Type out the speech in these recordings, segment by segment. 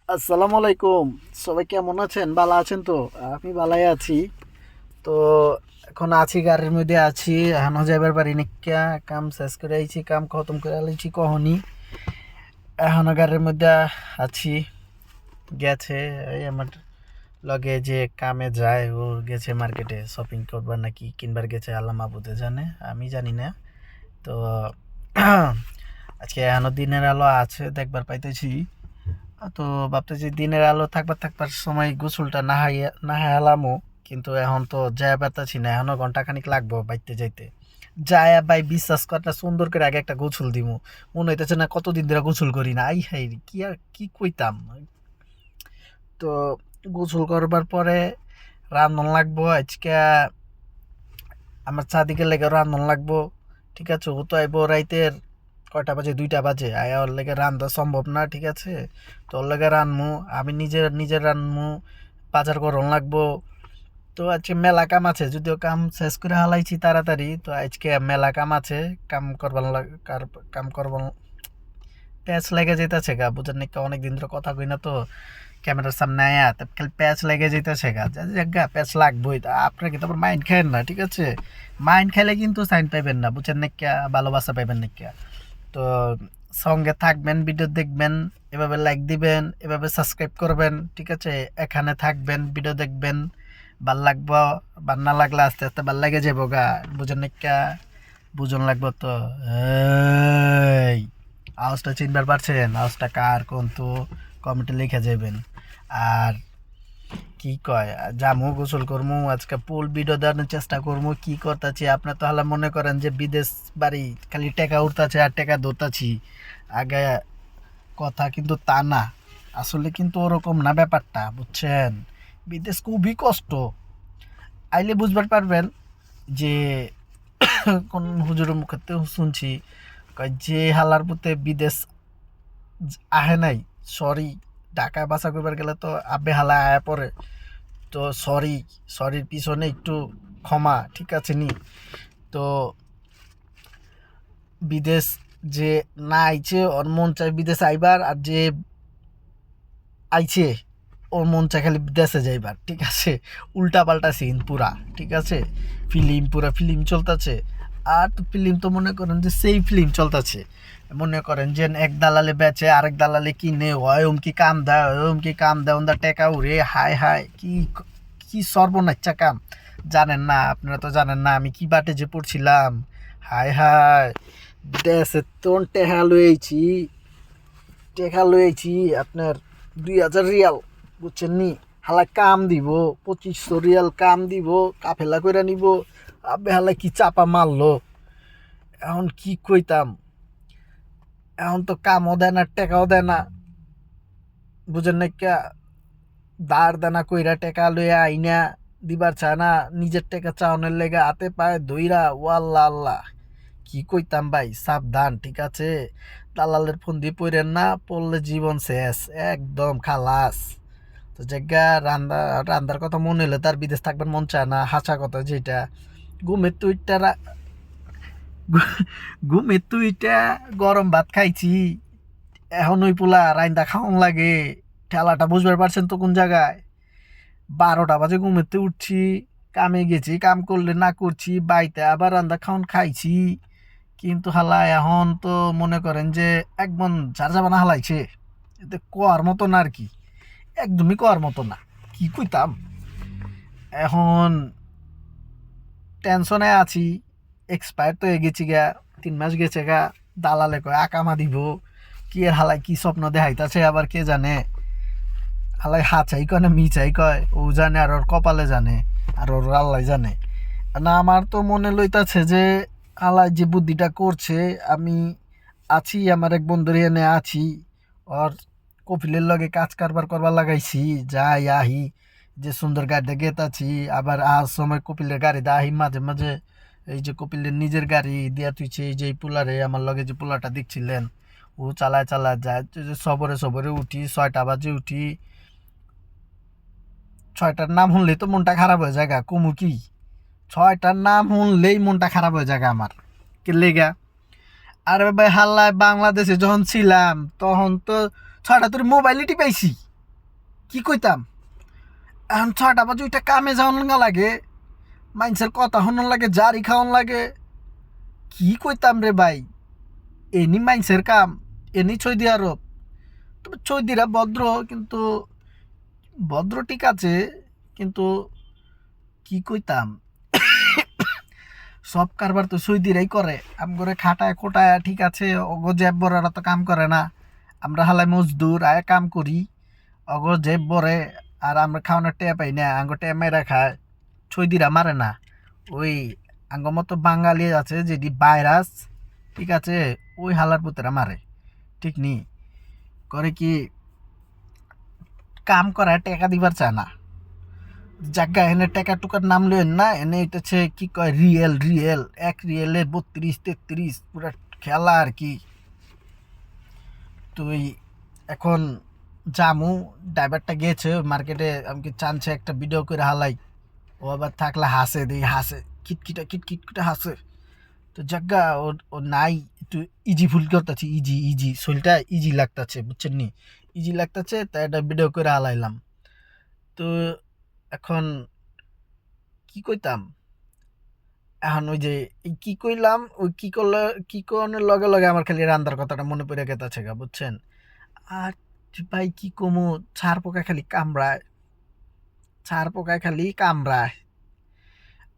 আসসালামু আলাইকুম। সবাই কেমন আছেন? ভালো আছেন তো? আমি ভালাই আছি। তো এখন আছি, গাড়ির মধ্যে আছি। এখনো যাইবার পারি নিকা। কাম শেষ করে আইছি, কাম খতম করে আলাইছি কখনই। এখনো গাড়ির মধ্যে আছি। গেছে এই আমার লগে যে কামে যায়, ও গেছে মার্কেটে শপিং করবার নাকি কিনবার গেছে, আল্লাহ মাবুদে জানে, আমি জানি না। তো আজকে এখনো দিনের আলো আছে দেখবার পাইতেছি। তো ভাবতেছি দিনের আলো থাকবার থাকবার সময় গোসলটা না হালামো, কিন্তু এখন তো যায় পারতাছি না, এখনো ঘন্টা খানিক লাগবো বাইতে যাইতে। যায় ভাই, বিশ্বাস করতে সুন্দর করে আগে একটা গোসল দিমু। মনে হইতেছে না কতদিন ধরে গোসল করি না। আই হাই রে, কি আর কি কইতাম। তো গোসল করবার পরে রান্ধন লাগবো আজকে। আমার চাদিকে লেগে রান্ধন লাগবো। ঠিক আছে, ও তো আইবো রাইতের কয়টা বাজে, 2টা বাজে। আয়া ওর লেগে রান্ধা সম্ভব না, ঠিক আছে। তো ওর লেগে রানমু, আমি নিজের নিজের রানমু, বাজার করন লাগবো। তো আজকে মেলা কাম আছে, যদিও কাম শেষ করে হালাইছি তাড়াতাড়ি। তো আজকে মেলা কাম আছে, কাম করবার কাম করবার প্যাচ লেগে যেতেছে গা, বুঝেন নাকি। অনেকদিন ধরে কথা কই না তো ক্যামেরার সামনে আয়া, তো খালি প্যাচ লেগে যেতেছে গা। গা প্যাচ লাগবোই। তা আপনার কি তারপর মাইন্ড খাইেন না, ঠিক আছে। মাইন্ড খাইলে কিন্তু সাইন পাইবেন না, বুঝছেন নাকি, ভালোবাসা পাইবেন নাকি। তো সঙ্গে থাকবেন, ভিডিও দেখবেন, এভাবে লাইক দিবেন, এভাবে সাবস্ক্রাইব করবেন, ঠিক আছে। এখানে থাকবেন, ভিডিও দেখবেন, ভাল লাগবো। ভাল না লাগলে আস্তে আস্তে ভাল লাগে যাবো গা, বুঝেন নাকি। বুঝন লাগবো তো। এই আওয়াজটা চিনবার পারছেন? আওয়াজটা কার কোন তো কমেন্টে লিখে যাবেন। আর কি কয়, জামু গোসল করমু আজকে, ফুল ভিডিও দেওয়ার চেষ্টা করমু কি করতেছি। আপনার তো হলে মনে করেন যে বিদেশ বাড়ি, খালি টাকা উঠতেছে আর টাকা ধরতাছি আগে, কথা কিন্তু তা না। আসলে কিন্তু ওরকম না ব্যাপারটা, বুঝছেন। বিদেশ খুবই কষ্ট, আইলে বুঝবার পারবেন। যে কোন হুজুরের মুখেতে শুনছি, কয় যে হালার পুতে বিদেশ আহে নাই, সরি, ঢাকায় বাসা করবার গেলে তো আবে হালা আয়া পড়ে। তো সরি, সরির পিছনে একটু ক্ষমা, ঠিক আছে নি। তো বিদেশ যে না আইছে, ওর মন চায় বিদেশ আইবার, আর যে আইছে ওর মন চায় খালি বিদেশে যাইবার, ঠিক আছে। উল্টা পাল্টা সিন পুরা, ঠিক আছে। পুরা ফিল্ম চলতেছে। আর তো ফিল্ম তো মনে করেন যে সেই ফিল্ম চলতেছে। মনে করেন যে এক দালালে বেচে, আরেক দালালে কিনে, হয় অমকি কাম দেয়, অমকি কাম দেয়, ওন্দা টেকা উড়ে, হায় হায়, কি কি সর্বনাচ্ছা কাম। জানেন না, আপনারা তো জানেন না আমি কি বাটে যে পড়ছিলাম। হায় হায়, দেশে তোন টেকা লইছি আপনার 2000 রিয়াল, বুঝছেন নি। হালা কাম দিব, 2500 রিয়াল কাম দিব, কাফেলা কইরা নিব। আবে হালা কি চাপা মারলো। এখন কি কইতাম, এখন তো কামও দেয় না, টেকাও দেয় না, বুঝেন না কে। দাঁড় দানা কইরা টেকা লইয়া আইনা দিবার চায় না, নিজের টেকা চাওনের লেগে হাতে পায়ে ধইরা, ও আল্লাহ আল্লাহ। কি কইতাম ভাই, সাবধান, ঠিক আছে। দালালের ফোন দিয়ে পড়েন না, পড়লে জীবন শেষ, একদম খালাস। তো জায়গা রান্দার কথা মনে হলে তার বিদেশ থাকবার মন চায় না, হাসা কথা যেটা। ঘুমের তুইটা ঘুমের তুইটা গরম ভাত খাইছি, এখন ওই পোলা রান্দা খাওয়ান লাগে। ঠেলাটা বুঝবার পারছেন তো কোন জায়গায়। 12টা বাজে ঘুমেতে উঠছি, কামে গেছি, কাম করলে না করছি, বাইতে আবার রান্দা খাওয়ান খাইছি। কিন্তু হালা এখন তো মনে করেন যে একদম ঝাড় জাবানা হালাইছে। এতে কোয়ার মতো না আর কি, একদমই কোয়ার মতো না। কি কইতাম, এখন টেনশনে আছি। এক্সপায়ার তো হয়ে গেছি গা, 3 মাস গেছে গা। দালালে কয় আকামা দিব, কি আর হালাই কি স্বপ্ন দেখাইতাছে আবার কে জানে। হালাই হাচাই কয় না মিচাই কয়, ও জানে আর ওর কপালে জানে, আর ওর আল্লাহ জানে। না, আমার তো মনে লইতাছে যে আল্লাহ যে বুদ্ধিটা করছে, আমি আছি, আমার এক বন্ধুর এনে আছি, ওর কপিলের লগে কাজ কারবার করবার লাগাইছি, যাই আহি, যে সুন্দর গাড়িতে গেতাছি। আবার আর সময় কপিলের গাড়িতে আহি মাঝে মাঝে। এই যে কপিলের নিজের গাড়ি দিয়া তুইছে, এই যে এই পুলারে আমার লগে যে পুলাটা দেখছিলেন, ও চালায় চালায় যায়। তো যে সবরে সবরে উঠি, 6টা বাজে উঠি। 6টার নাম শুনলেই তো মনটা খারাপ হয়ে যায় গা, কমু কি। 6টার নাম শুনলেই মনটা খারাপ হয়ে যায় গা আমার, কে লেগা। আরে ভাই হাল্লায় বাংলাদেশে যখন ছিলাম তখন তো 6টা তোর মোবাইলই টিপাইছি। কি কইতাম এখন 6টা বাজে ওইটা কামে যাওয়ান লাগে, মানুষের কথা শুনুন লাগে, জারি খাওয়ান লাগে। কি কইতাম রে ভাই, এনি মানুষের কাম, এনি সৌদি আরব। তবে সৌদিরা ভদ্র, কিন্তু ভদ্র ঠিক আছে, কিন্তু কি কইতাম, সব কারবার তো সৌদিরাই করে। আমগরে খাটায় খোটায় ঠিক আছে, অগো জেব বড়রা তো কাম করে না, আমরা হালাই মজদুর আয় কাম করি, অগো জেব বরে, আর আমরা খাওয়ানোর টেয়া পাই না, আঙ্গ টেয়া মেরা খায়। সৌদিরা মারে না, ওই আঙ্গ মতো বাঙালি আছে যেটি ভাইরাস, ঠিক আছে, ওই হালার পুতেরা মারে, ঠিক নি। করে কি কাম করায় টেকা দিবার চায় না, জায়গা এনে টেকা টুকার নাম লেন না, এনে হইতেছে কি কয় রিয়েল রিয়েল, 1 রিয়েলে 32 33 পুরা খেলা আর কি। তুই এখন জামু, ড্রাইভারটা গেছে মার্কেটে, আমাকে চানছে একটা ভিডিও করে হালাই, ও আবার থাকলে হাসে, দিই হাসে, খিটখিটা খিটখিটখিটা হাসে। তো জাগা ও নাই, একটু ইজি ফুল করতেছি, ইজি ইজি শরীরটা ইজি লাগতেছে, বুঝছেন নি, ইজি লাগতেছে, তাই একটা ভিডিও করে হালাইলাম। তো এখন কি কইতাম, এখন ওই যে এই কি কইলাম, ওই কি করলে কি করণের লগে লগে আমার খালি রান্দার কথাটা মনে পড়ে গেছে গা, বুঝছেন। আর ভাই কি কমু, ছাড় পোকা খালি কামড়ায়, ছাড় পোকায় খালি কামড়ায়।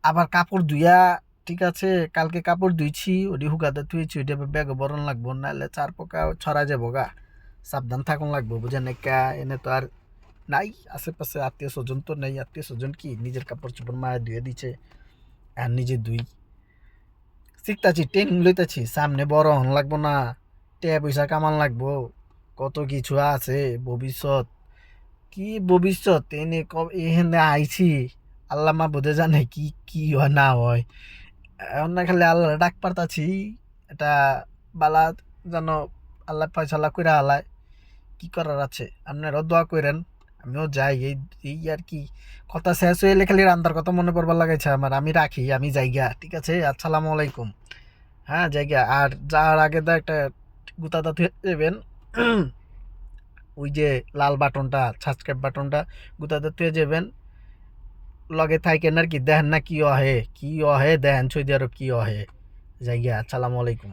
আবার কাপড় ধুইয়া, ঠিক আছে, কালকে কাপড় ধুইছি, ওটি হুগাতে ধুয়েছি, ওইটা ব্যাগে বরণ লাগবো, নাহলে চার পোকা ছড়া যাবো গা, সাবধান থাকুন লাগবো, বুঝেন একা। এনে তো আর নাই আশেপাশে আত্মীয় স্বজন, তো নেই আত্মীয় স্বজন, কি নিজের কাপড় চোপড় মায়ে ধুয়ে দিচ্ছে, আর নিজে ধুই। শিখতাছি, ট্রেনিং লইতাছি, সামনে বড় হন লাগবো না, টাকা পয়সা কামান লাগবো, কত কিছু আছে ভবিষ্যৎ। কি ভবিষ্যৎ এনে এখানে আইছি, আল্লাহ মা বোধে জানে কি কি হয় না হয়। এখন না খালি আল্লাহ ডাক পারতাছি, এটা বালা যেন আল্লাহ ফয়সালা কইরা হালায়, কি করার আছে। আপনারাও দোয়া করেন, আমিও যাই, এই এই আর কি। কথা শেষ হয়ে এলে খালি রান্দার কথা মনে পড়বার লাগাইছে আমার, আমি রাখি, আমি যাইগা, ঠিক আছে, আসসালামু আলাইকুম। হ্যাঁ জায়গা, আর যাওয়ার আগে তো একটা গুতা দাঁত দেবেন, ওই যে লাল বাটনটা, সাবস্ক্রাইব বাটনটা গুতা দাঁত যাবেন, লগে থাকেন আর কি, দেখেন না কি অহে, কি অহে দেখেন, সৌদি আরব কি অহে। জায়গা, আসসালামু আলাইকুম।